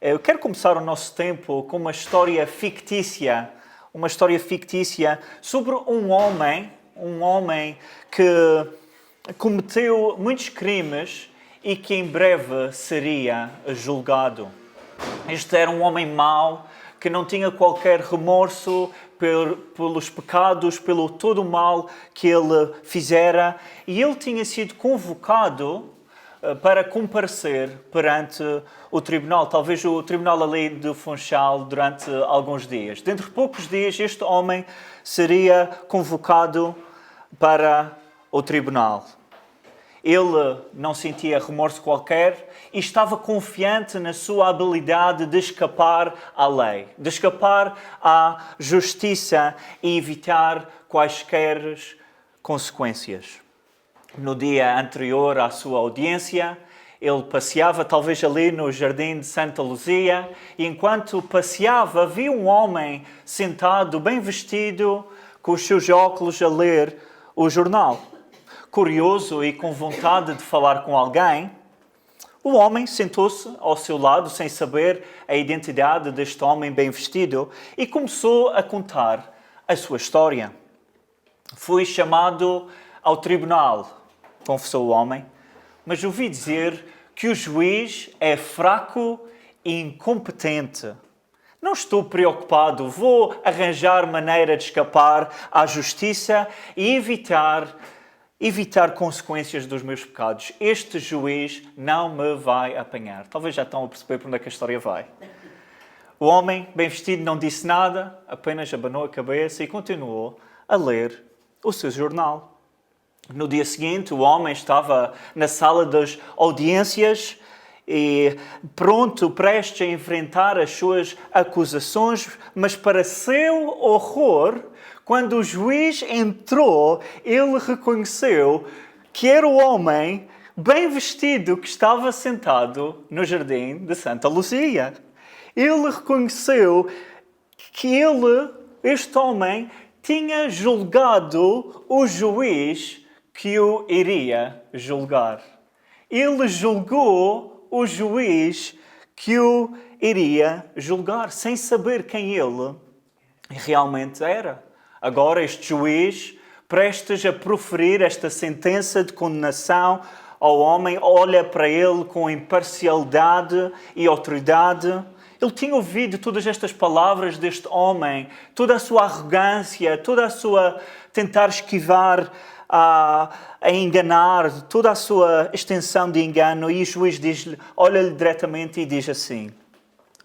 Eu quero começar o nosso tempo com uma história fictícia sobre um homem que cometeu muitos crimes e que em breve seria julgado. Este era um homem mau, que não tinha qualquer remorso pelos pecados, pelo todo o mal que ele fizera, e ele tinha sido convocado para comparecer perante o tribunal, talvez o tribunal ali do Funchal, durante alguns dias. Dentro de poucos dias, este homem seria convocado para o tribunal. Ele não sentia remorso qualquer e estava confiante na sua habilidade de escapar à lei, de escapar à justiça e evitar quaisquer consequências. No dia anterior à sua audiência, ele passeava talvez ali no jardim de Santa Luzia e enquanto passeava viu um homem sentado, bem vestido, com os seus óculos a ler o jornal. Curioso e com vontade de falar com alguém, o homem sentou-se ao seu lado sem saber a identidade deste homem bem vestido e começou a contar a sua história. Fui chamado ao tribunal, confessou o homem, mas ouvi dizer que o juiz é fraco e incompetente. Não estou preocupado, vou arranjar maneira de escapar à justiça e evitar consequências dos meus pecados. Este juiz não me vai apanhar. Talvez já estão a perceber para onde é que a história vai. O homem, bem vestido, não disse nada, apenas abanou a cabeça e continuou a ler o seu jornal. No dia seguinte, o homem estava na sala das audiências e prestes a enfrentar as suas acusações, mas para seu horror, quando o juiz entrou, ele reconheceu que era o homem bem vestido que estava sentado no jardim de Santa Luzia. Ele reconheceu que este homem, tinha julgado o juiz que o iria julgar. Ele julgou o juiz que o iria julgar, sem saber quem ele realmente era. Agora este juiz, prestes a proferir esta sentença de condenação ao homem, olha para ele com imparcialidade e autoridade. Ele tinha ouvido todas estas palavras deste homem, toda a sua arrogância, toda a sua tentar esquivar a enganar, toda a sua extensão de engano, e o juiz olha-lhe diretamente e diz assim: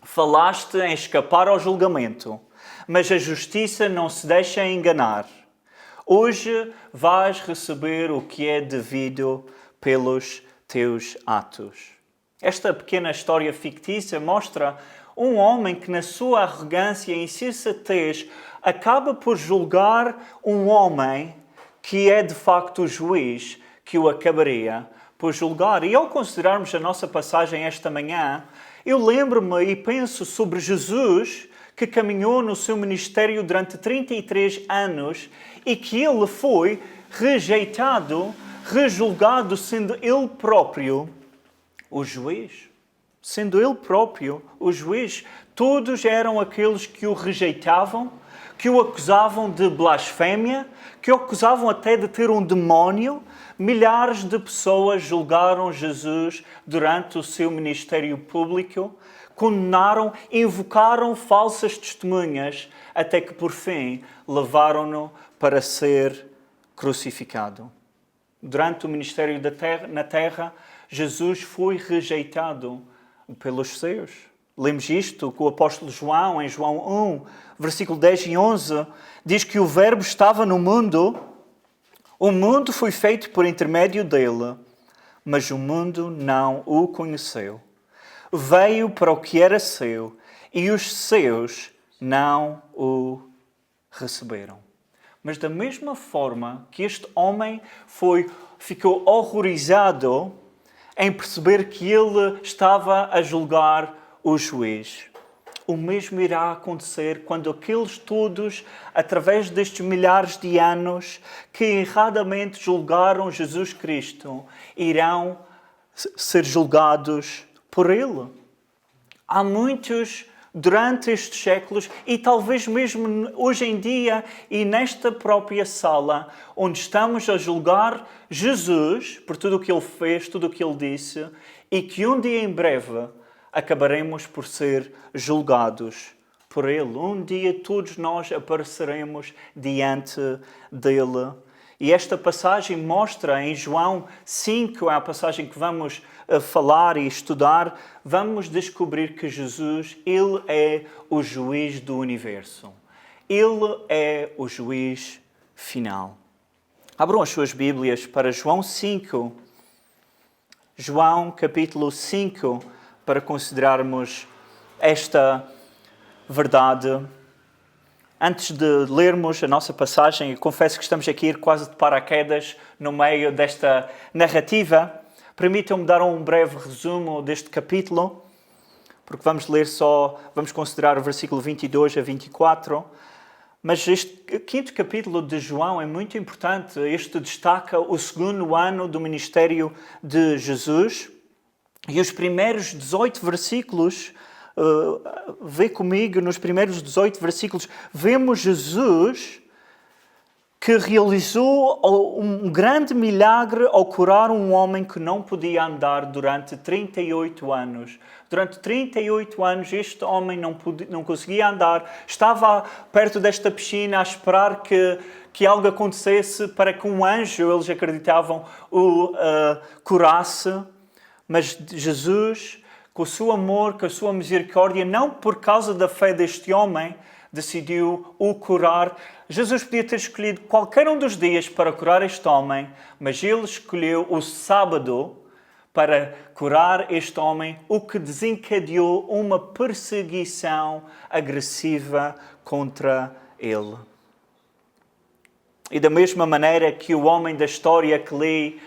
falaste em escapar ao julgamento, mas a justiça não se deixa enganar. Hoje vais receber o que é devido pelos teus atos. Esta pequena história fictícia mostra um homem que, na sua arrogância e insensatez, acaba por julgar um homem que é de facto o juiz que o acabaria por julgar. E ao considerarmos a nossa passagem esta manhã, eu lembro-me e penso sobre Jesus, que caminhou no seu ministério durante 33 anos e que ele foi rejeitado, rejulgado, sendo ele próprio o juiz. Sendo ele próprio o juiz. Todos eram aqueles que o rejeitavam, que o acusavam de blasfémia, que o acusavam até de ter um demónio. Milhares de pessoas julgaram Jesus durante o seu ministério público, condenaram, invocaram falsas testemunhas, até que por fim levaram-no para ser crucificado. Durante o ministério na terra, Jesus foi rejeitado pelos seus. Lemos isto com o apóstolo João, em João 1, versículo 10 e 11, diz que o Verbo estava no mundo, o mundo foi feito por intermédio dele, mas o mundo não o conheceu. Veio para o que era seu e os seus não o receberam. Mas da mesma forma que este homem ficou horrorizado em perceber que ele estava a julgar o juiz, o mesmo irá acontecer quando aqueles todos, através destes milhares de anos, que erradamente julgaram Jesus Cristo, irão ser julgados por ele. Há muitos durante estes séculos e talvez mesmo hoje em dia e nesta própria sala onde estamos a julgar Jesus por tudo o que Ele fez, tudo o que Ele disse e que um dia em breve acabaremos por ser julgados por Ele. Um dia todos nós apareceremos diante dEle. E esta passagem mostra em João 5, é a passagem que vamos falar e estudar, vamos descobrir que Jesus, Ele é o juiz do universo. Ele é o juiz final. Abram as suas Bíblias para João 5. João capítulo 5, para considerarmos esta verdade. Antes de lermos a nossa passagem, eu confesso que estamos aqui quase de paraquedas no meio desta narrativa. Permitam-me dar um breve resumo deste capítulo, porque vamos considerar o versículo 22 a 24. Mas este quinto capítulo de João é muito importante. Este destaca o segundo ano do ministério de Jesus. E os primeiros 18 versículos, vê comigo, nos primeiros 18 versículos, vemos Jesus que realizou um grande milagre ao curar um homem que não podia andar durante 38 anos. Durante 38 anos este homem não conseguia andar, estava perto desta piscina a esperar que algo acontecesse para que um anjo, eles acreditavam, o curasse. Mas Jesus, com o seu amor, com a sua misericórdia, não por causa da fé deste homem, decidiu o curar. Jesus podia ter escolhido qualquer um dos dias para curar este homem, mas ele escolheu o sábado para curar este homem, o que desencadeou uma perseguição agressiva contra ele. E da mesma maneira que o homem da história que li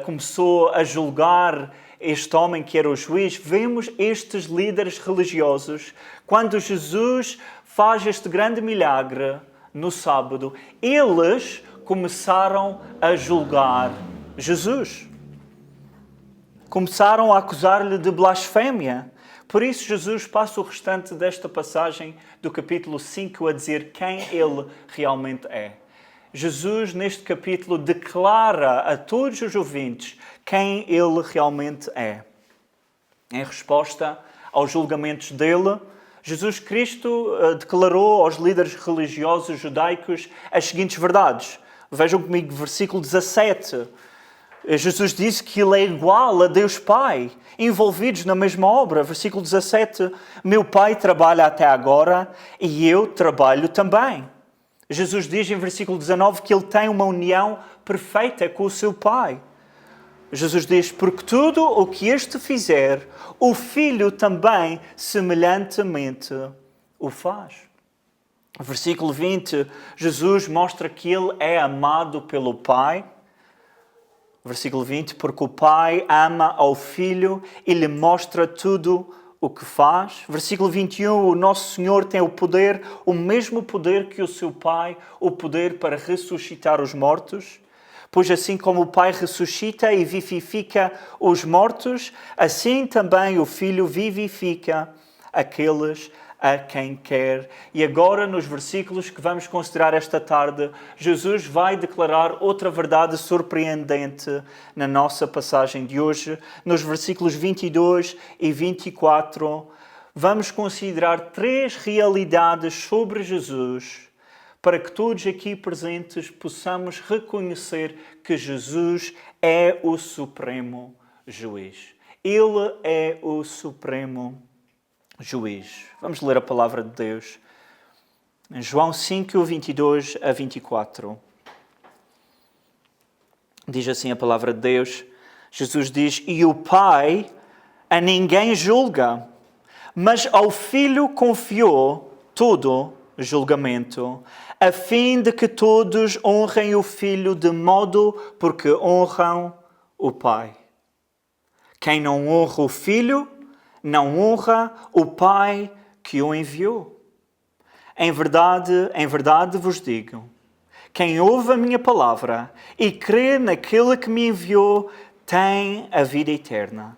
começou a julgar este homem que era o juiz, vemos estes líderes religiosos, quando Jesus faz este grande milagre no sábado, eles começaram a julgar Jesus. Começaram a acusar-lhe de blasfémia. Por isso Jesus passa o restante desta passagem do capítulo 5 a dizer quem ele realmente é. Jesus, neste capítulo, declara a todos os ouvintes quem ele realmente é. Em resposta aos julgamentos dele, Jesus Cristo declarou aos líderes religiosos judaicos as seguintes verdades. Vejam comigo, versículo 17. Jesus disse que ele é igual a Deus Pai, envolvidos na mesma obra. Versículo 17. Meu Pai trabalha até agora e eu trabalho também. Jesus diz em versículo 19 que ele tem uma união perfeita com o seu Pai. Jesus diz, porque tudo o que este fizer, o Filho também semelhantemente o faz. Versículo 20, Jesus mostra que ele é amado pelo Pai. Versículo 20, porque o Pai ama ao Filho e lhe mostra tudo o que faz. Versículo 21, o nosso Senhor tem o poder, o mesmo poder que o seu Pai, o poder para ressuscitar os mortos. Pois assim como o Pai ressuscita e vivifica os mortos, assim também o Filho vivifica aqueles a quem quer. E agora, nos versículos que vamos considerar esta tarde, Jesus vai declarar outra verdade surpreendente na nossa passagem de hoje. Nos versículos 22 e 24, vamos considerar 3 realidades sobre Jesus, para que todos aqui presentes possamos reconhecer que Jesus é o Supremo Juiz. Ele é o Supremo Juiz. Vamos ler a palavra de Deus. Em João 5, 22 a 24. Diz assim a palavra de Deus. Jesus diz, e o Pai a ninguém julga, mas ao Filho confiou todo julgamento, a fim de que todos honrem o Filho de modo porque honram o Pai. Quem não honra o Filho, não honra o Pai que o enviou. Em verdade vos digo, quem ouve a minha palavra e crê naquele que me enviou, tem a vida eterna.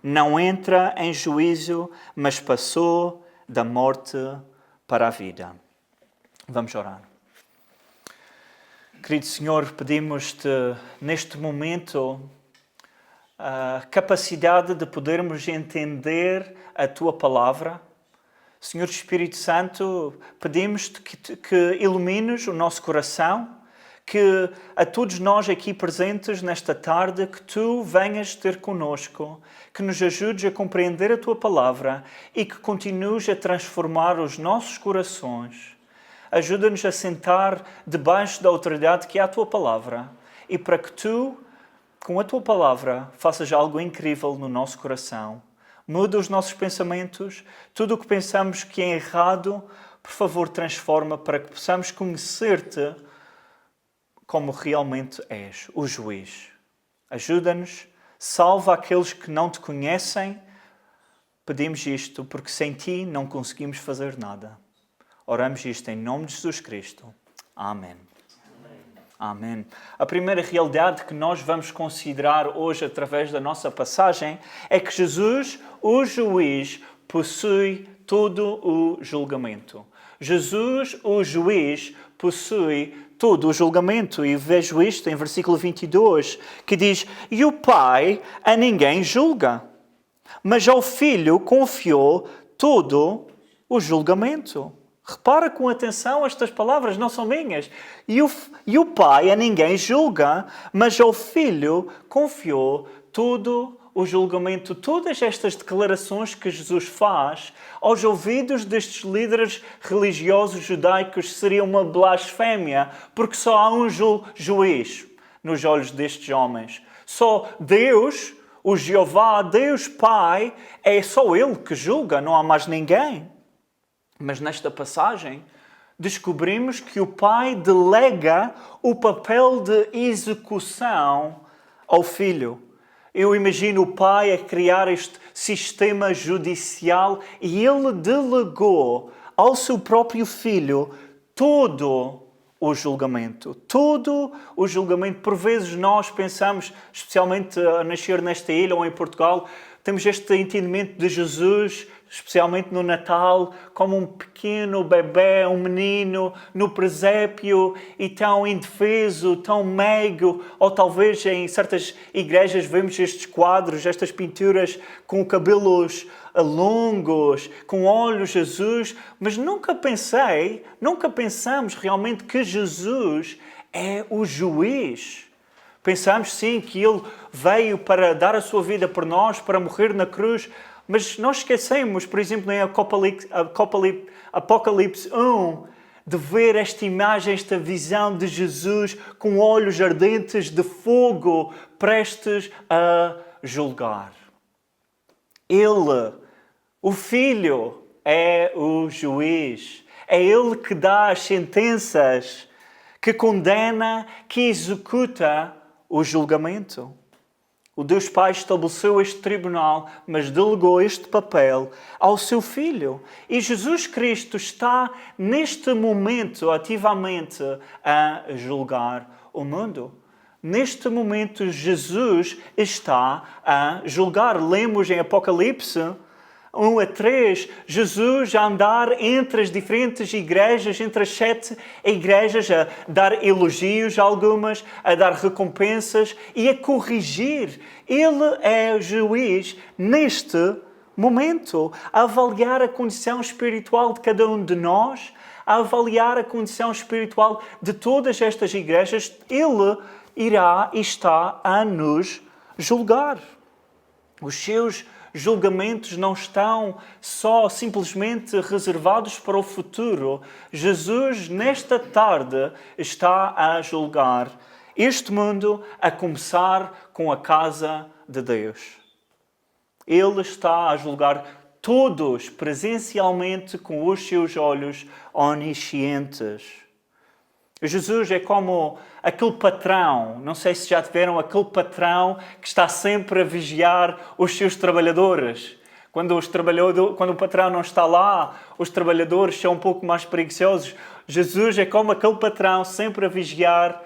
não entra em juízo, mas passou da morte para a vida. Vamos orar. Querido Senhor, pedimos-te neste momento a capacidade de podermos entender a Tua Palavra. Senhor Espírito Santo, pedimos-te que ilumines o nosso coração, que a todos nós aqui presentes nesta tarde, que Tu venhas ter conosco, que nos ajudes a compreender a Tua Palavra e que continues a transformar os nossos corações. Ajuda-nos a sentar debaixo da autoridade que é a Tua Palavra e para que Tu, com a Tua Palavra, faças algo incrível no nosso coração. Muda os nossos pensamentos, tudo o que pensamos que é errado, por favor, transforma para que possamos conhecer-te como realmente és, o juiz. Ajuda-nos, salva aqueles que não te conhecem. Pedimos isto porque sem ti não conseguimos fazer nada. Oramos isto em nome de Jesus Cristo. Amém. Amém. A primeira realidade que nós vamos considerar hoje através da nossa passagem é que Jesus, o juiz, possui todo o julgamento. Jesus, o juiz, possui todo o julgamento. E vejo isto em versículo 22, que diz: E o Pai a ninguém julga, mas ao Filho confiou todo o julgamento. Repara com atenção, estas palavras não são minhas. E o Pai a ninguém julga, mas ao Filho confiou todo o julgamento. Todas estas declarações que Jesus faz aos ouvidos destes líderes religiosos judaicos seria uma blasfémia, porque só há um juiz nos olhos destes homens. Só Deus, o Jeová, Deus Pai, é só Ele que julga, não há mais ninguém. Mas nesta passagem descobrimos que o Pai delega o papel de execução ao Filho. Eu imagino o Pai a criar este sistema judicial e Ele delegou ao seu próprio Filho todo o julgamento. Todo o julgamento. Por vezes nós pensamos, especialmente a nascer nesta ilha ou em Portugal, temos este entendimento de Jesus, especialmente no Natal, como um pequeno bebê, um menino no presépio e tão indefeso, tão meigo. Ou talvez em certas igrejas vemos estes quadros, estas pinturas com cabelos longos, com olhos azuis, mas nunca pensamos realmente que Jesus é o juiz. Pensamos sim que Ele veio para dar a sua vida por nós, para morrer na cruz, mas nós esquecemos, por exemplo, em Apocalipse 1, de ver esta imagem, esta visão de Jesus com olhos ardentes de fogo, prestes a julgar. Ele, o Filho, é o juiz. É Ele que dá as sentenças, que condena, que executa o julgamento. O Deus Pai estabeleceu este tribunal, mas delegou este papel ao seu Filho. E Jesus Cristo está, neste momento, ativamente a julgar o mundo. Neste momento, Jesus está a julgar. Lemos em Apocalipse 1 a 3, Jesus a andar entre as diferentes igrejas, entre as 7 igrejas, a dar elogios a algumas, a dar recompensas e a corrigir. Ele é o juiz neste momento, a avaliar a condição espiritual de cada um de nós, a avaliar a condição espiritual de todas estas igrejas. Ele irá e está a nos julgar. Os seus julgamentos não estão só simplesmente reservados para o futuro. Jesus, nesta tarde, está a julgar este mundo, a começar com a casa de Deus. Ele está a julgar todos presencialmente com os seus olhos oniscientes. Jesus é como aquele patrão, não sei se já tiveram aquele patrão que está sempre a vigiar os seus trabalhadores. Quando o patrão não está lá, os trabalhadores são um pouco mais preguiçosos. Jesus é como aquele patrão sempre a vigiar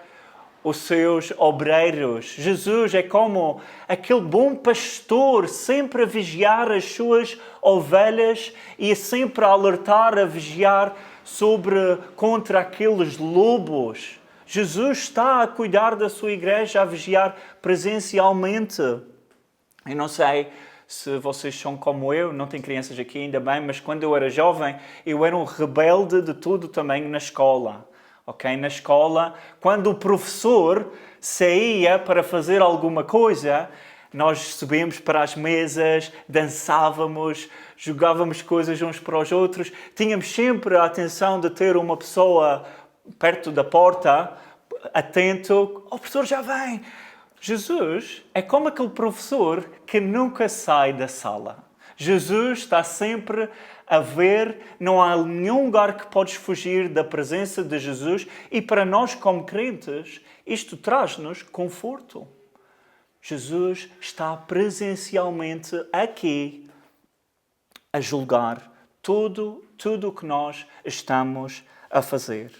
os seus obreiros. Jesus é como aquele bom pastor, sempre a vigiar as suas ovelhas e sempre a alertar, a vigiar contra aqueles lobos. Jesus está a cuidar da sua igreja, a vigiar presencialmente. Eu não sei se vocês são como eu, não tenho crianças aqui ainda bem, mas quando eu era jovem, eu era um rebelde de tudo também na escola. Okay? Na escola, quando o professor saía para fazer alguma coisa, nós subíamos para as mesas, dançávamos, jogávamos coisas uns para os outros. Tínhamos sempre a atenção de ter uma pessoa perto da porta, atento. O professor já vem! Jesus é como aquele professor que nunca sai da sala. Jesus está sempre a ver, não há nenhum lugar que podes fugir da presença de Jesus e para nós como crentes, isto traz-nos conforto. Jesus está presencialmente aqui a julgar tudo o que nós estamos a fazer.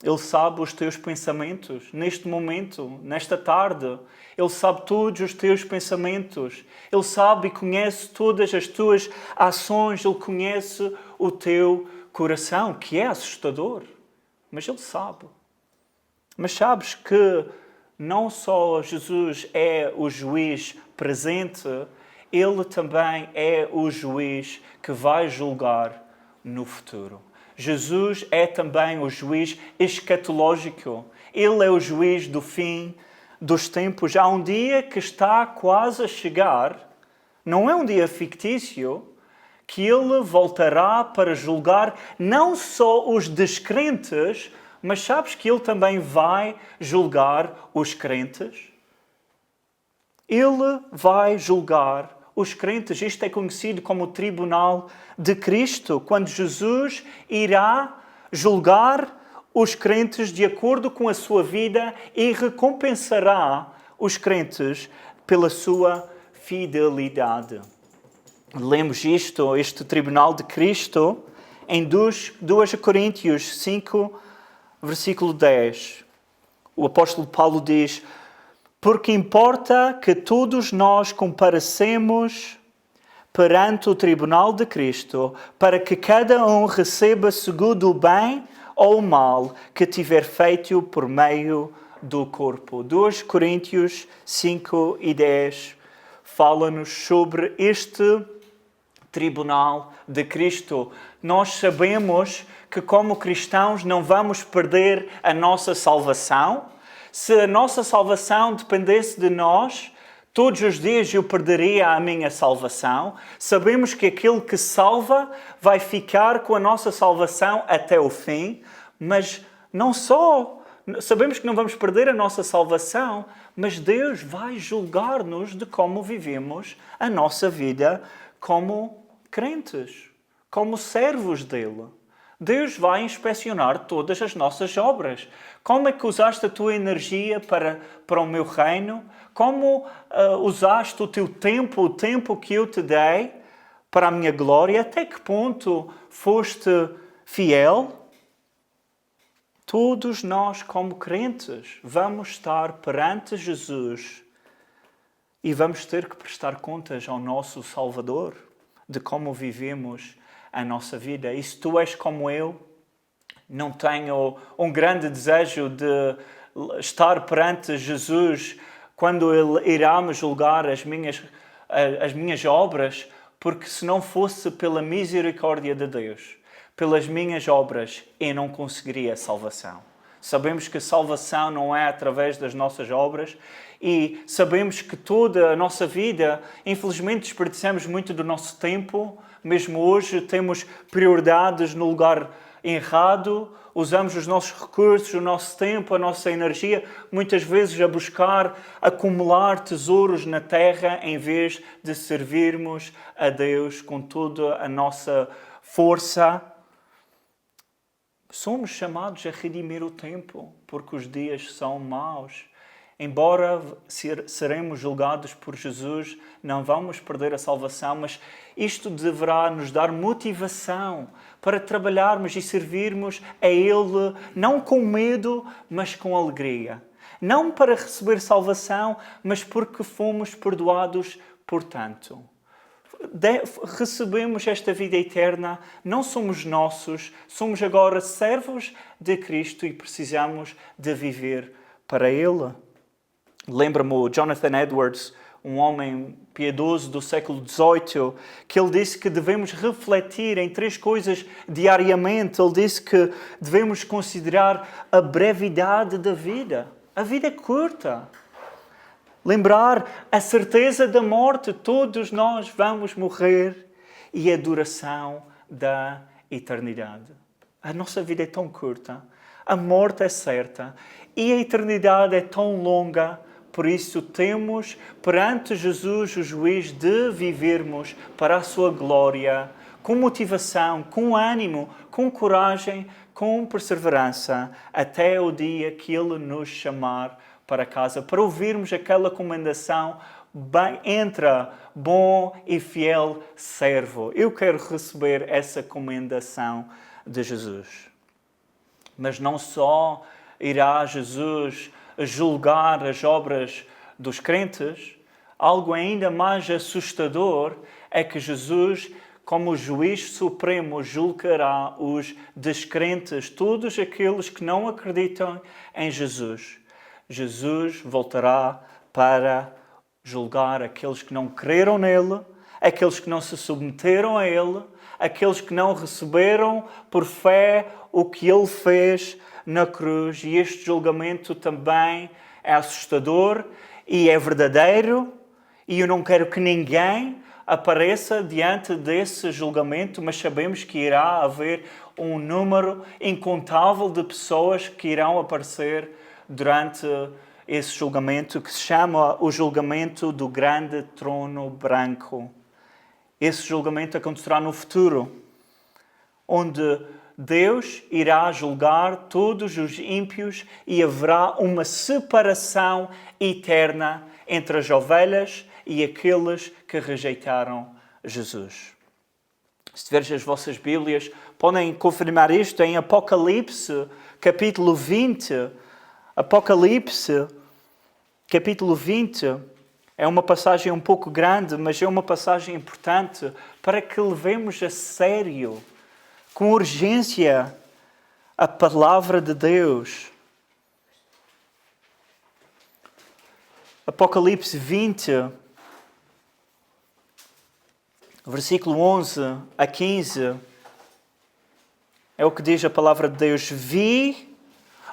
Ele sabe os teus pensamentos neste momento, nesta tarde. Ele sabe todos os teus pensamentos. Ele sabe e conhece todas as tuas ações. Ele conhece o teu coração, que é assustador. Mas Ele sabe. Mas sabes que não só Jesus é o juiz presente, Ele também é o juiz que vai julgar no futuro. Jesus é também o juiz escatológico. Ele é o juiz do fim dos tempos. Há um dia que está quase a chegar, não é um dia fictício, que Ele voltará para julgar não só os descrentes, mas sabes que Ele também vai julgar os crentes? Ele vai julgar os crentes. Isto é conhecido como o tribunal de Cristo, quando Jesus irá julgar os crentes de acordo com a sua vida e recompensará os crentes pela sua fidelidade. Lemos este tribunal de Cristo, em 2 Coríntios 5, versículo 10. O apóstolo Paulo diz: porque importa que todos nós comparecemos perante o tribunal de Cristo, para que cada um receba segundo o bem ou o mal que tiver feito por meio do corpo. 2 Coríntios 5 e 10 fala-nos sobre este tribunal de Cristo. Nós sabemos que como cristãos não vamos perder a nossa salvação. Se a nossa salvação dependesse de nós, todos os dias eu perderia a minha salvação. Sabemos que aquele que salva vai ficar com a nossa salvação até o fim, mas não só sabemos que não vamos perder a nossa salvação, mas Deus vai julgar-nos de como vivemos a nossa vida como crentes, como servos dele. Deus vai inspecionar todas as nossas obras. Como é que usaste a tua energia para o meu reino? Como usaste o teu tempo, o tempo que eu te dei para a minha glória? Até que ponto foste fiel? Todos nós, como crentes, vamos estar perante Jesus e vamos ter que prestar contas ao nosso Salvador de como vivemos a nossa vida. E se tu és como eu, não tenho um grande desejo de estar perante Jesus quando Ele irá me julgar as minhas obras, porque se não fosse pela misericórdia de Deus, pelas minhas obras, eu não conseguiria a salvação. Sabemos que a salvação não é através das nossas obras e sabemos que toda a nossa vida, infelizmente, desperdiçamos muito do nosso tempo. Mesmo hoje temos prioridades no lugar errado, usamos os nossos recursos, o nosso tempo, a nossa energia, muitas vezes a buscar acumular tesouros na terra em vez de servirmos a Deus com toda a nossa força. Somos chamados a redimir o tempo, porque os dias são maus. embora seremos julgados por Jesus, não vamos perder a salvação, mas isto deverá nos dar motivação para trabalharmos e servirmos a Ele, não com medo, mas com alegria. Não para receber salvação, mas porque fomos perdoados por tanto. Recebemos esta vida eterna, não somos nossos, somos agora servos de Cristo e precisamos de viver para Ele. Lembra-me o Jonathan Edwards, um homem piedoso do século XVIII, que ele disse que devemos refletir em 3 coisas diariamente. Ele disse que devemos considerar a brevidade da vida. A vida é curta. Lembrar a certeza da morte. Todos nós vamos morrer. E a duração da eternidade. A nossa vida é tão curta. A morte é certa. E a eternidade é tão longa. Por isso temos perante Jesus, o juiz, de vivermos para a sua glória, com motivação, com ânimo, com coragem, com perseverança, até o dia que Ele nos chamar para casa, para ouvirmos aquela recomendação: entra, bom e fiel servo. Eu quero receber essa recomendação de Jesus. Mas não só irá Jesus julgar as obras dos crentes, algo ainda mais assustador é que Jesus, como juiz supremo, julgará os descrentes, todos aqueles que não acreditam em Jesus. Jesus voltará para julgar aqueles que não creram nele, aqueles que não se submeteram a ele, aqueles que não receberam por fé o que ele fez na cruz. E este julgamento também é assustador e é verdadeiro, e eu não quero que ninguém apareça diante desse julgamento, mas sabemos que irá haver um número incontável de pessoas que irão aparecer durante esse julgamento, que se chama o julgamento do grande trono branco. Esse julgamento acontecerá no futuro, onde Deus irá julgar todos os ímpios e haverá uma separação eterna entre as ovelhas e aqueles que rejeitaram Jesus. Se tiverem as vossas Bíblias, podem confirmar isto em Apocalipse, capítulo 20. Apocalipse, capítulo 20. É uma passagem um pouco grande, mas é uma passagem importante para que levemos a sério, com urgência, a palavra de Deus. Apocalipse 20, versículo 11 a 15, é o que diz a palavra de Deus. Vi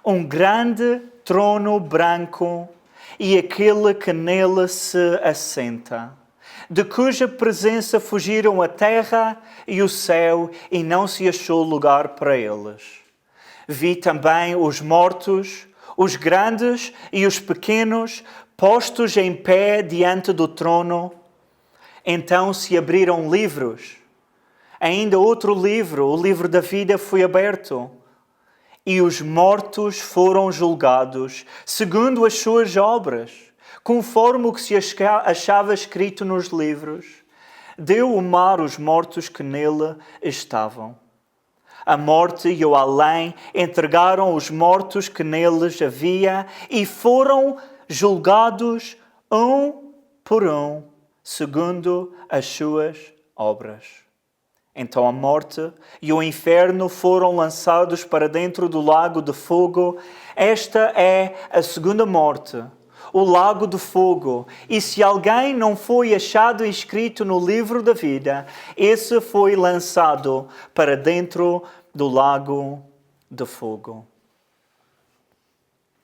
um grande trono branco e aquele que nele se assenta, de cuja presença fugiram a terra e o céu, e não se achou lugar para eles. Vi também os mortos, os grandes e os pequenos, postos em pé diante do trono. Então se abriram livros. Ainda outro livro, o livro da vida, foi aberto. E os mortos foram julgados, segundo as suas obras, conforme o que se achava escrito nos livros. Deu o mar os mortos que nele estavam. A morte e o além entregaram os mortos que neles havia e foram julgados um por um, segundo as suas obras. Então a morte e o inferno foram lançados para dentro do lago de fogo. Esta é a segunda morte, o lago de fogo. E se alguém não foi achado inscrito no livro da vida, esse foi lançado para dentro do lago de fogo.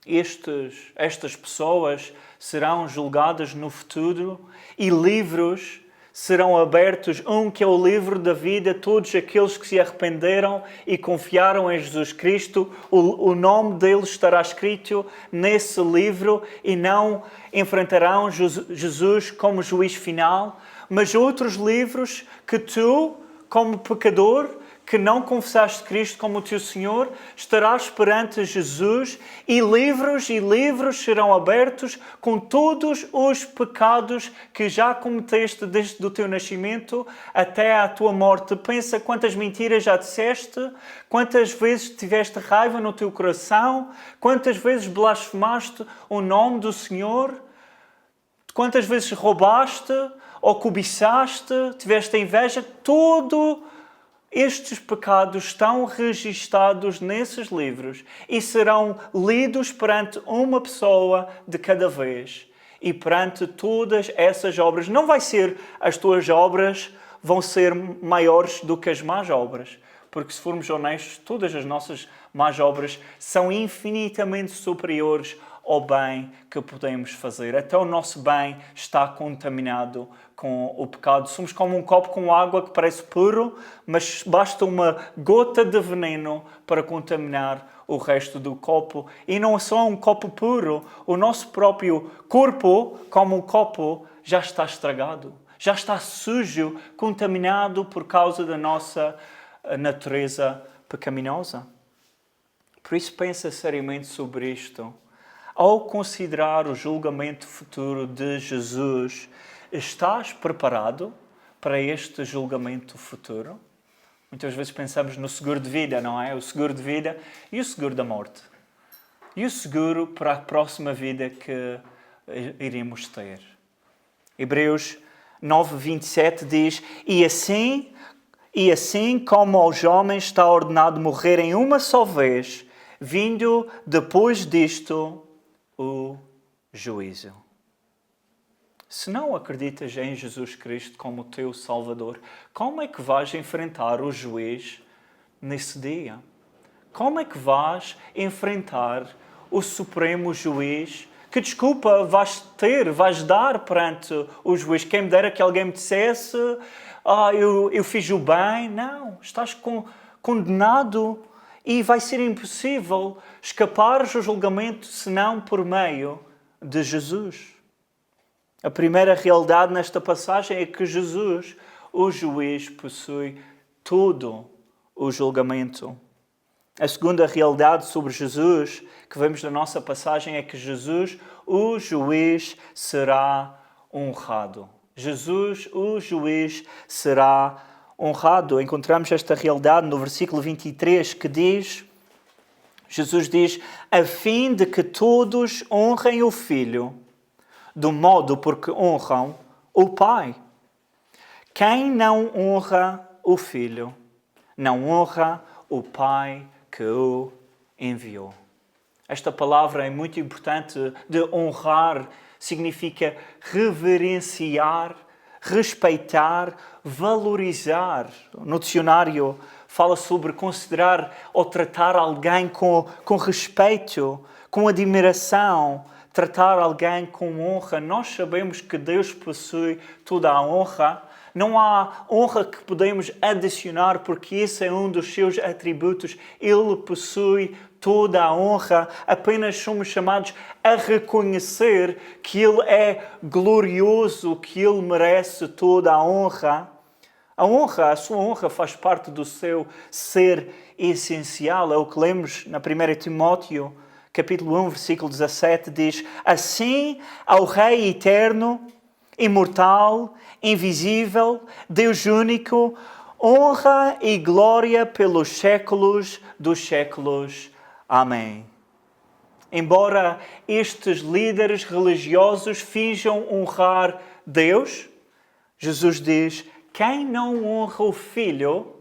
Estas pessoas serão julgadas no futuro e livros serão abertos, um que é o livro da vida, todos aqueles que se arrependeram e confiaram em Jesus Cristo, o nome deles estará escrito nesse livro e não enfrentarão Jesus como juiz final, mas outros livros que tu, como pecador, que não confessaste Cristo como o teu Senhor, estarás perante Jesus e livros serão abertos com todos os pecados que já cometeste desde o teu nascimento até à tua morte. Pensa quantas mentiras já disseste, quantas vezes tiveste raiva no teu coração, quantas vezes blasfemaste o nome do Senhor, quantas vezes roubaste ou cobiçaste, tiveste inveja, estes pecados estão registados nesses livros e serão lidos perante uma pessoa de cada vez. E perante todas essas obras, não vai ser as tuas obras vão ser maiores do que as más obras. Porque se formos honestos, todas as nossas más obras são infinitamente superiores ao bem que podemos fazer. Até o nosso bem está contaminado com o pecado. Somos como um copo com água que parece puro, mas basta uma gota de veneno para contaminar o resto do copo. E não é só um copo puro, o nosso próprio corpo, como um copo, já está estragado, já está sujo, contaminado por causa da nossa natureza pecaminosa. Por isso pensa seriamente sobre isto. Ao considerar o julgamento futuro de Jesus, estás preparado para este julgamento futuro? Muitas vezes pensamos no seguro de vida, não é? O seguro de vida e o seguro da morte. E o seguro para a próxima vida que iremos ter. Hebreus 9:27 diz: E assim como aos homens está ordenado morrerem uma só vez, vindo depois disto o juízo. Se não acreditas em Jesus Cristo como teu Salvador, como é que vais enfrentar o juiz nesse dia? Como é que vais enfrentar o Supremo Juiz? Que desculpa vais dar perante o juiz? Quem me dera que alguém me dissesse, eu fiz o bem. Não, estás condenado e vai ser impossível escapares do julgamento senão por meio de Jesus. A primeira realidade nesta passagem é que Jesus, o juiz, possui todo o julgamento. A segunda realidade sobre Jesus que vemos na nossa passagem é que Jesus, o juiz, será honrado. Jesus, o juiz, será honrado. Encontramos esta realidade no versículo 23 que diz, Jesus diz, a fim de que todos honrem o Filho, do modo porque honram o Pai. Quem não honra o Filho, não honra o Pai que o enviou. Esta palavra é muito importante. De honrar significa reverenciar, respeitar, valorizar. No dicionário fala sobre considerar ou tratar alguém com respeito, com admiração, tratar alguém com honra. Nós sabemos que Deus possui toda a honra. Não há honra que podemos adicionar, porque esse é um dos seus atributos. Ele possui toda a honra. Apenas somos chamados a reconhecer que Ele é glorioso, que Ele merece toda a honra. A sua honra faz parte do seu ser essencial. É o que lemos na 1 Timóteo, capítulo 1, versículo 17, diz: Assim ao Rei eterno, imortal, invisível, Deus único, honra e glória pelos séculos dos séculos. Amém. Embora estes líderes religiosos finjam honrar Deus, Jesus diz, quem não honra o Filho,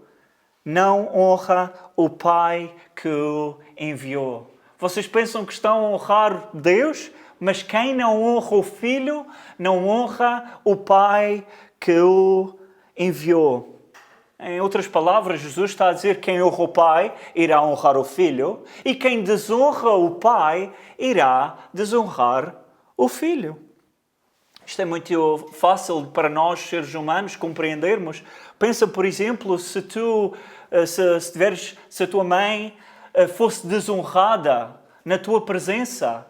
não honra o Pai que o enviou. Vocês pensam que estão a honrar Deus, mas quem não honra o Filho, não honra o Pai que o enviou. Em outras palavras, Jesus está a dizer que quem honra o Pai irá honrar o Filho e quem desonra o Pai irá desonrar o Filho. Isto é muito fácil para nós, seres humanos, compreendermos. Pensa, por exemplo, se a tua mãe fosse desonrada na tua presença,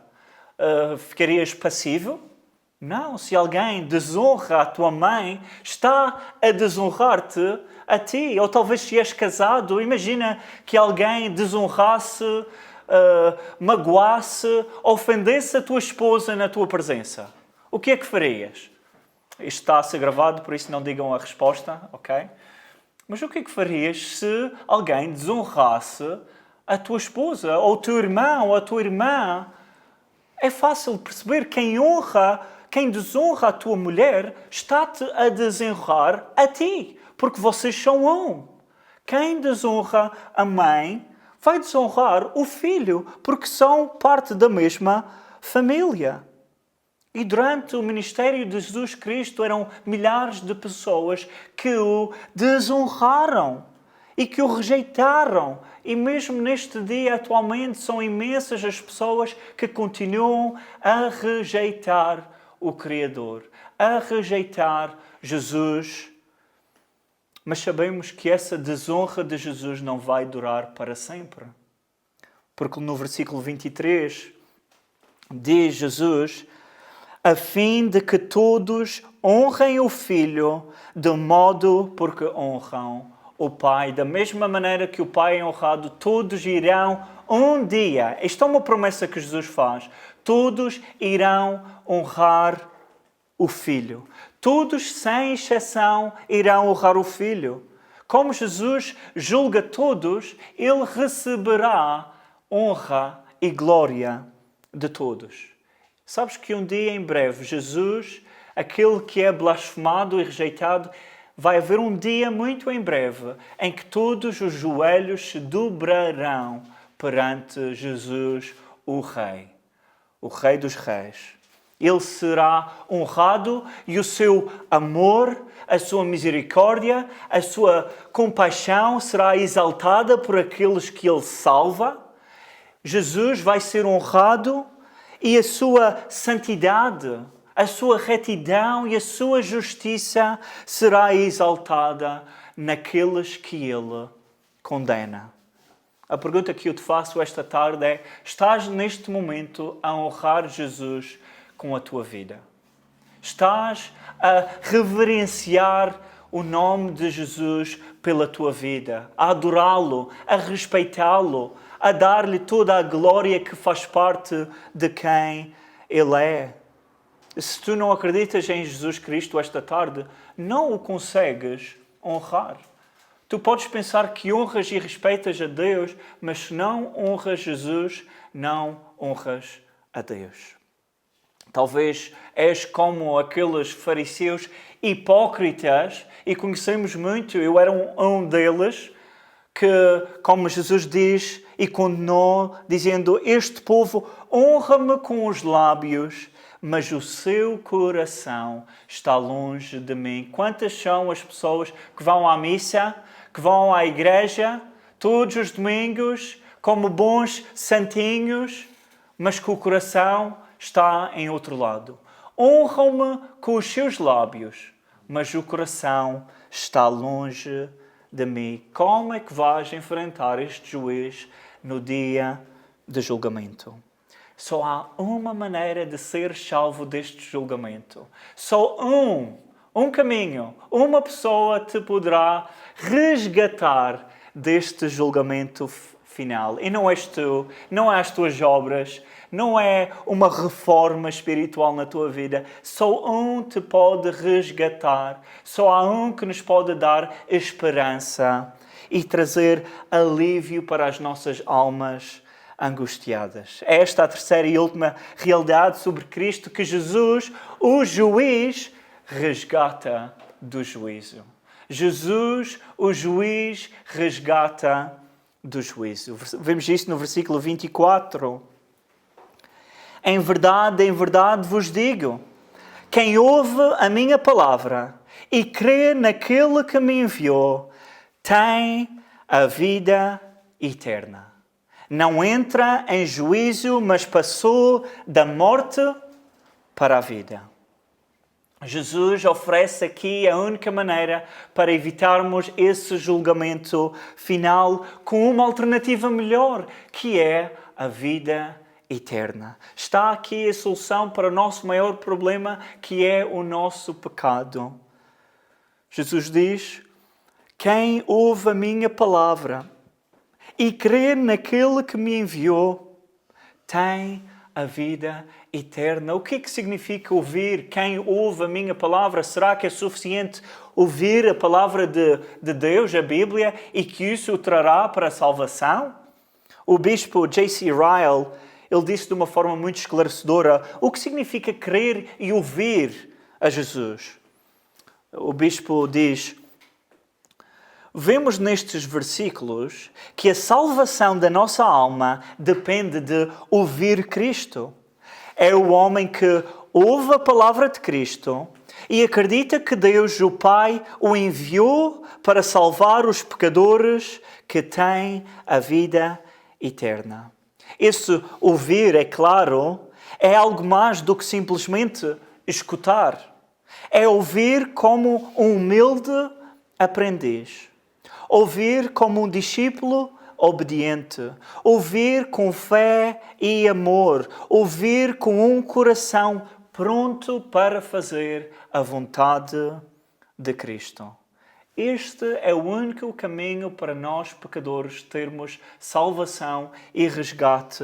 ficarias passivo? Não, se alguém desonra a tua mãe, está a desonrar-te a ti. Ou talvez se és casado, imagina que alguém desonrasse, magoasse, ofendesse a tua esposa na tua presença. O que é que farias? Isto está a ser gravado, por isso não digam a resposta, ok? Mas o que é que farias se alguém desonrasse a tua esposa, ou o teu irmão, ou a tua irmã? É fácil perceber quem desonra a tua mulher, está-te a desonrar a ti, porque vocês são um. Quem desonra a mãe vai desonrar o filho, porque são parte da mesma família. E durante o ministério de Jesus Cristo eram milhares de pessoas que o desonraram e que o rejeitaram. E mesmo neste dia, atualmente, são imensas as pessoas que continuam a rejeitar o Criador, a rejeitar Jesus. Mas sabemos que essa desonra de Jesus não vai durar para sempre. Porque no versículo 23 diz Jesus: a fim de que todos honrem o Filho de modo porque honram o Pai. Da mesma maneira que o Pai é honrado, todos irão um dia. Esta é uma promessa que Jesus faz. Todos irão honrar o Filho. Todos, sem exceção, irão honrar o Filho. Como Jesus julga todos, Ele receberá honra e glória de todos. Sabes que um dia, em breve, Jesus, aquele que é blasfemado e rejeitado, vai haver um dia muito em breve em que todos os joelhos se dobrarão perante Jesus, o Rei dos Reis. Ele será honrado e o seu amor, a sua misericórdia, a sua compaixão será exaltada por aqueles que Ele salva. Jesus vai ser honrado e a sua santidade, a sua retidão e a sua justiça será exaltada naqueles que Ele condena. A pergunta que eu te faço esta tarde é: estás neste momento a honrar Jesus com a tua vida? Estás a reverenciar o nome de Jesus pela tua vida, a adorá-lo, a respeitá-lo, a dar-lhe toda a glória que faz parte de quem Ele é? Se tu não acreditas em Jesus Cristo esta tarde, não o consegues honrar. Tu podes pensar que honras e respeitas a Deus, mas se não honras Jesus, não honras a Deus. Talvez és como aqueles fariseus hipócritas, e conhecemos muito, eu era um deles, que, como Jesus diz e condenou, dizendo: este povo honra-me com os lábios, mas o seu coração está longe de mim. Quantas são as pessoas que vão à missa, que vão à igreja, todos os domingos, como bons santinhos, mas que o coração está em outro lado? Honram-me com os seus lábios, mas o coração está longe de mim. Como é que vais enfrentar este juiz no dia de julgamento? Só há uma maneira de ser salvo deste julgamento. Só um caminho, uma pessoa te poderá resgatar deste julgamento final. E não és tu, não é as tuas obras, não é uma reforma espiritual na tua vida. Só um te pode resgatar. Só há um que nos pode dar esperança e trazer alívio para as nossas almas angustiadas. Esta é a terceira e última realidade sobre Cristo, que Jesus, o juiz, resgata do juízo. Jesus, o juiz, resgata do juízo. Vemos isto no versículo 24. Em verdade vos digo, quem ouve a minha palavra e crê naquele que me enviou, tem a vida eterna. Não entra em juízo, mas passou da morte para a vida. Jesus oferece aqui a única maneira para evitarmos esse julgamento final com uma alternativa melhor, que é a vida eterna. Está aqui a solução para o nosso maior problema, que é o nosso pecado. Jesus diz: Quem ouve a minha palavra e crê naquele que me enviou, tem a vida eterna. O que é que significa ouvir? Quem ouve a minha palavra? Será que é suficiente ouvir a palavra de Deus, a Bíblia, e que isso o trará para a salvação? O bispo J.C. Ryle, ele disse de uma forma muito esclarecedora o que significa crer e ouvir a Jesus. O bispo diz: vemos nestes versículos que a salvação da nossa alma depende de ouvir Cristo. É o homem que ouve a palavra de Cristo e acredita que Deus, o Pai, o enviou para salvar os pecadores que têm a vida eterna. Esse ouvir, é claro, é algo mais do que simplesmente escutar. É ouvir como um humilde aprendiz. Ouvir como um discípulo obediente. Ouvir com fé e amor. Ouvir com um coração pronto para fazer a vontade de Cristo. Este é o único caminho para nós, pecadores, termos salvação e resgate,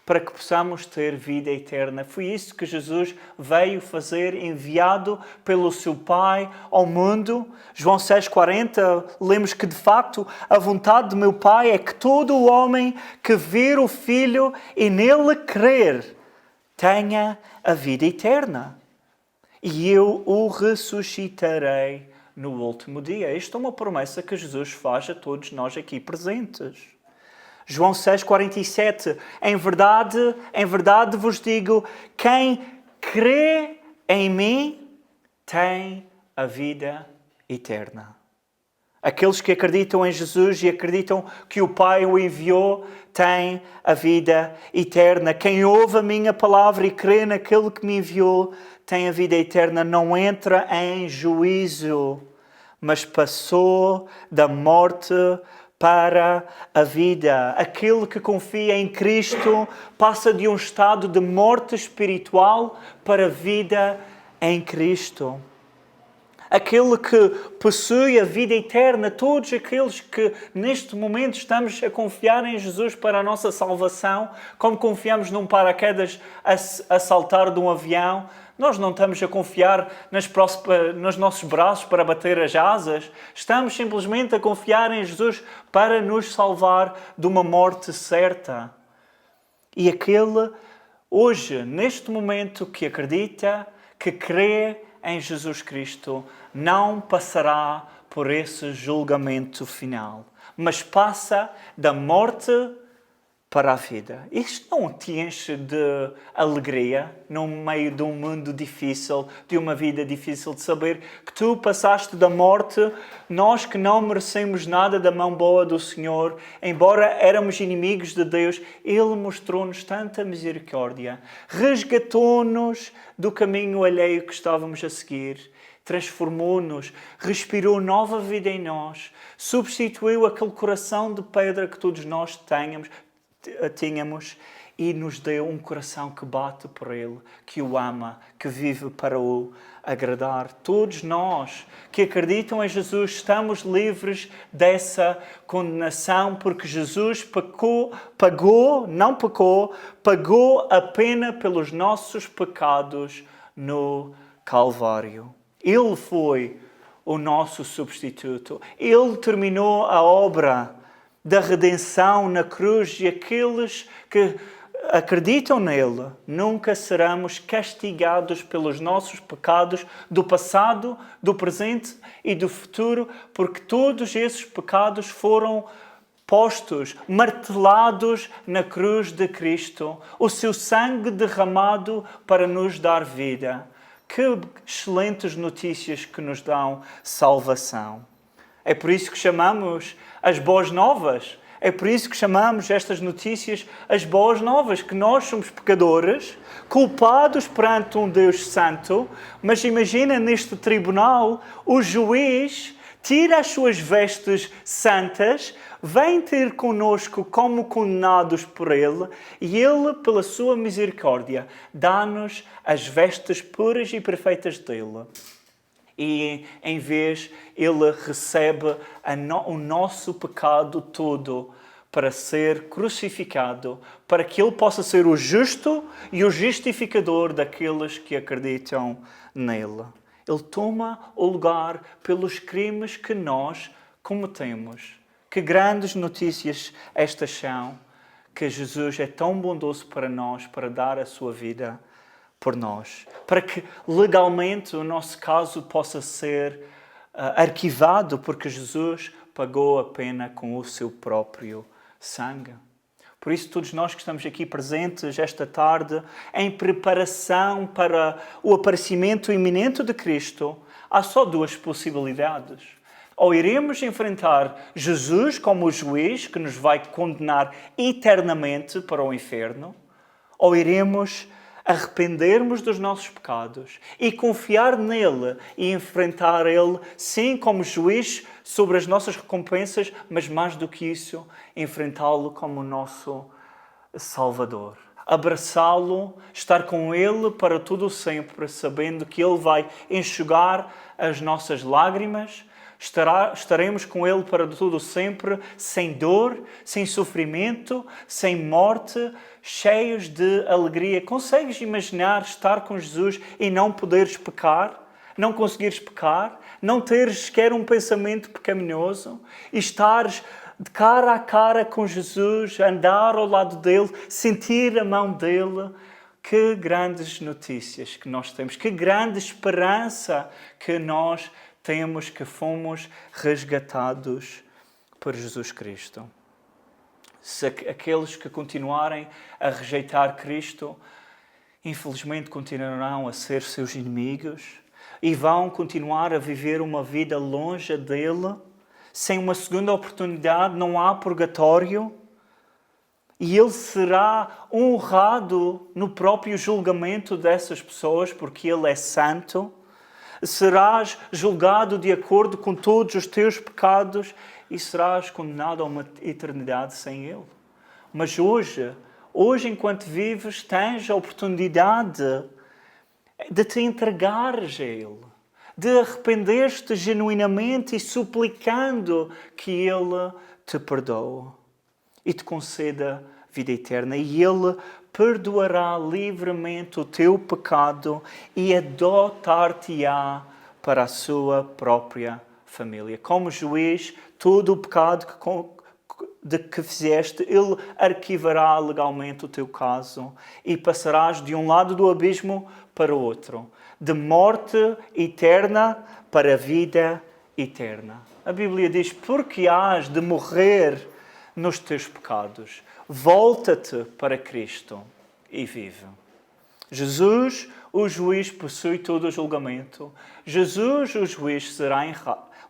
para que possamos ter vida eterna. Foi isso que Jesus veio fazer, enviado pelo seu Pai ao mundo. João 6,40, lemos que de facto a vontade do meu Pai é que todo o homem que vir o Filho e nele crer tenha a vida eterna. E eu o ressuscitarei no último dia. Esta é uma promessa que Jesus faz a todos nós aqui presentes. João 6,47. Em verdade vos digo, quem crê em mim tem a vida eterna. Aqueles que acreditam em Jesus e acreditam que o Pai o enviou têm a vida eterna. Quem ouve a minha palavra e crê naquele que me enviou tem a vida eterna. Não entra em juízo, mas passou da morte para a vida. Aquele que confia em Cristo passa de um estado de morte espiritual para a vida em Cristo. Aquele que possui a vida eterna, todos aqueles que neste momento estamos a confiar em Jesus para a nossa salvação, como confiamos num paraquedas a saltar de um avião, nós não estamos a confiar nos nossos braços para bater as asas, estamos simplesmente a confiar em Jesus para nos salvar de uma morte certa. E aquele, hoje, neste momento, que acredita, que crê em Jesus Cristo, não passará por esse julgamento final, mas passa da morte para a vida. Isto não te enche de alegria no meio de um mundo difícil, de uma vida difícil, de saber que tu passaste da morte, nós que não merecemos nada da mão boa do Senhor, embora éramos inimigos de Deus, Ele mostrou-nos tanta misericórdia, resgatou-nos do caminho alheio que estávamos a seguir, transformou-nos, respirou nova vida em nós, substituiu aquele coração de pedra que todos nós tínhamos e nos deu um coração que bate por Ele, que o ama, que vive para o agradar. Todos nós que acreditam em Jesus estamos livres dessa condenação porque Jesus pagou a pena pelos nossos pecados no Calvário. Ele foi o nosso substituto. Ele terminou a obra da redenção na cruz e aqueles que acreditam nele nunca seremos castigados pelos nossos pecados do passado, do presente e do futuro, porque todos esses pecados foram postos, martelados na cruz de Cristo, o seu sangue derramado para nos dar vida. Que excelentes notícias que nos dão salvação. É por isso que chamamos as boas novas. É por isso que chamamos estas notícias as boas novas, que nós somos pecadores, culpados perante um Deus santo, mas imagina neste tribunal, o juiz tira as suas vestes santas, vem ter conosco como condenados por Ele, e Ele, pela sua misericórdia, dá-nos as vestes puras e perfeitas dele. E em vez, Ele recebe o nosso pecado todo para ser crucificado, para que Ele possa ser o justo e o justificador daqueles que acreditam nele. Ele toma o lugar pelos crimes que nós cometemos. Que grandes notícias estas são, que Jesus é tão bondoso para nós, para dar a sua vida por nós, para que legalmente o nosso caso possa ser arquivado, porque Jesus pagou a pena com o seu próprio sangue. Por isso, todos nós que estamos aqui presentes esta tarde, em preparação para o aparecimento iminente de Cristo, há só duas possibilidades. Ou iremos enfrentar Jesus como o juiz que nos vai condenar eternamente para o inferno, ou iremos arrependermos dos nossos pecados e confiar nele e enfrentar ele, sim, como juiz sobre as nossas recompensas, mas mais do que isso, enfrentá-lo como o nosso Salvador. Abraçá-lo, estar com ele para todo o sempre, sabendo que ele vai enxugar as nossas lágrimas. Estaremos com Ele para todo sempre, sem dor, sem sofrimento, sem morte, cheios de alegria. Consegues imaginar estar com Jesus e não poderes pecar? Não conseguires pecar? Não teres sequer um pensamento pecaminoso? E estares de cara a cara com Jesus, andar ao lado dele, sentir a mão dele? Que grandes notícias que nós temos, que grande esperança que nós temos, que fomos resgatados por Jesus Cristo. Se aqueles que continuarem a rejeitar Cristo, infelizmente continuarão a ser seus inimigos e vão continuar a viver uma vida longe dele, sem uma segunda oportunidade, não há purgatório, e ele será honrado no próprio julgamento dessas pessoas, porque ele é santo. Serás julgado de acordo com todos os teus pecados e serás condenado a uma eternidade sem Ele. Mas hoje enquanto vives, tens a oportunidade de te entregares a Ele, de arrepender-te genuinamente e suplicando que Ele te perdoe e te conceda vida eterna. E Ele perdoará livremente o teu pecado e adotar-te-á para a sua própria família. Como juiz, todo o pecado que fizeste, Ele arquivará legalmente o teu caso e passarás de um lado do abismo para o outro, de morte eterna para a vida eterna. A Bíblia diz, porque hás de morrer nos teus pecados, volta-te para Cristo e vive. Jesus, o juiz, possui todo o julgamento. Jesus, o juiz, será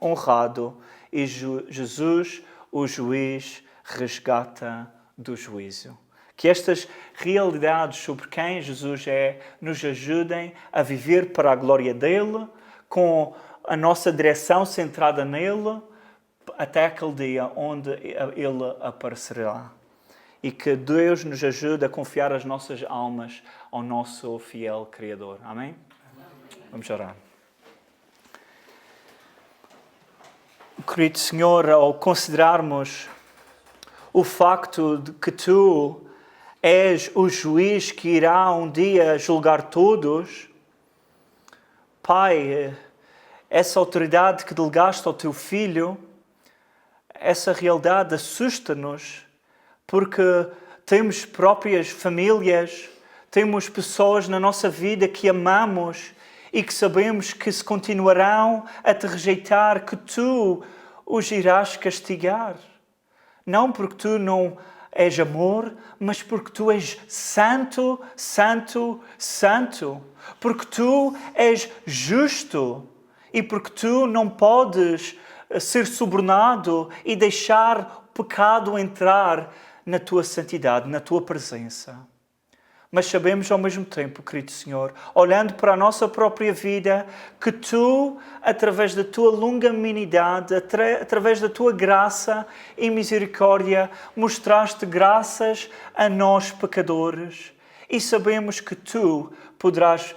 honrado. E Jesus, o juiz, resgata do juízo. Que estas realidades sobre quem Jesus é nos ajudem a viver para a glória dele, com a nossa direção centrada nele, até aquele dia onde ele aparecerá. E que Deus nos ajude a confiar as nossas almas ao nosso fiel Criador. Amém? Vamos orar. Querido Senhor, ao considerarmos o facto de que Tu és o juiz que irá um dia julgar todos, Pai, essa autoridade que delegaste ao Teu Filho, essa realidade assusta-nos, porque temos próprias famílias, temos pessoas na nossa vida que amamos e que sabemos que se continuarão a te rejeitar, que Tu os irás castigar. Não porque Tu não és amor, mas porque Tu és santo, santo, santo. Porque Tu és justo e porque Tu não podes ser subornado e deixar o pecado entrar na Tua santidade, na Tua presença. Mas sabemos ao mesmo tempo, querido Senhor, olhando para a nossa própria vida, que Tu, através da Tua longanimidade, através da Tua graça e misericórdia, mostraste graças a nós pecadores. E sabemos que Tu poderás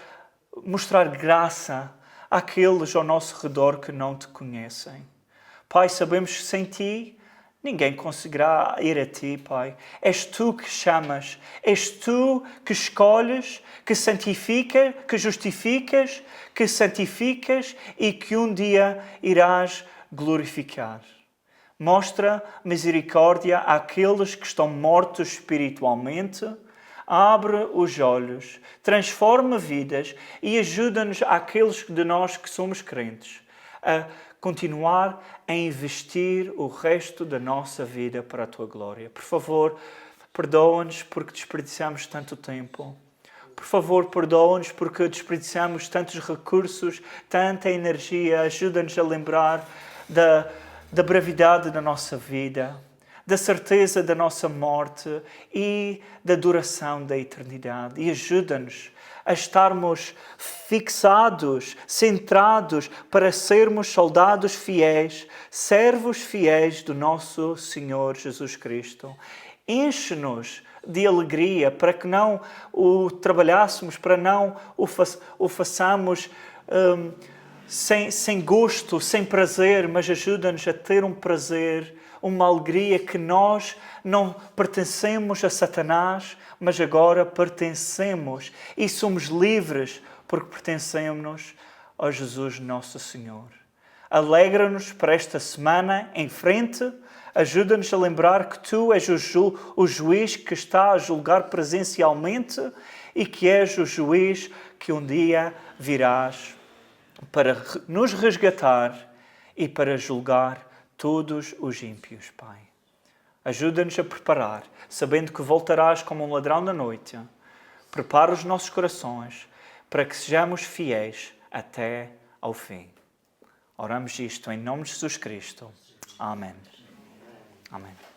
mostrar graça àqueles ao nosso redor que não te conhecem. Pai, sabemos que sem ti ninguém conseguirá ir a ti, Pai. És tu que chamas, és tu que escolhes, que santificas, que justificas, que santificas e que um dia irás glorificar. Mostra misericórdia àqueles que estão mortos espiritualmente. Abre os olhos, transforma vidas e ajuda-nos àqueles de nós que somos crentes a continuar a investir o resto da nossa vida para a Tua glória. Por favor, perdoa-nos porque desperdiçamos tanto tempo. Por favor, perdoa-nos porque desperdiçamos tantos recursos, tanta energia. Ajuda-nos a lembrar da brevidade da nossa vida, da certeza da nossa morte e da duração da eternidade. E ajuda-nos a estarmos fixados, centrados para sermos soldados fiéis, servos fiéis do nosso Senhor Jesus Cristo. Enche-nos de alegria para que não o trabalhássemos, para não o façamos sem gosto, sem prazer, mas ajuda-nos a ter um prazer, uma alegria que nós não pertencemos a Satanás, mas agora pertencemos e somos livres porque pertencemos a Jesus nosso Senhor. Alegra-nos para esta semana em frente, ajuda-nos a lembrar que Tu és o juiz que está a julgar presencialmente e que és o juiz que um dia virás para nos resgatar e para julgar todos os ímpios, Pai. Ajuda-nos a preparar, sabendo que voltarás como um ladrão da noite. Prepara os nossos corações para que sejamos fiéis até ao fim. Oramos isto em nome de Jesus Cristo. Amém. Amém.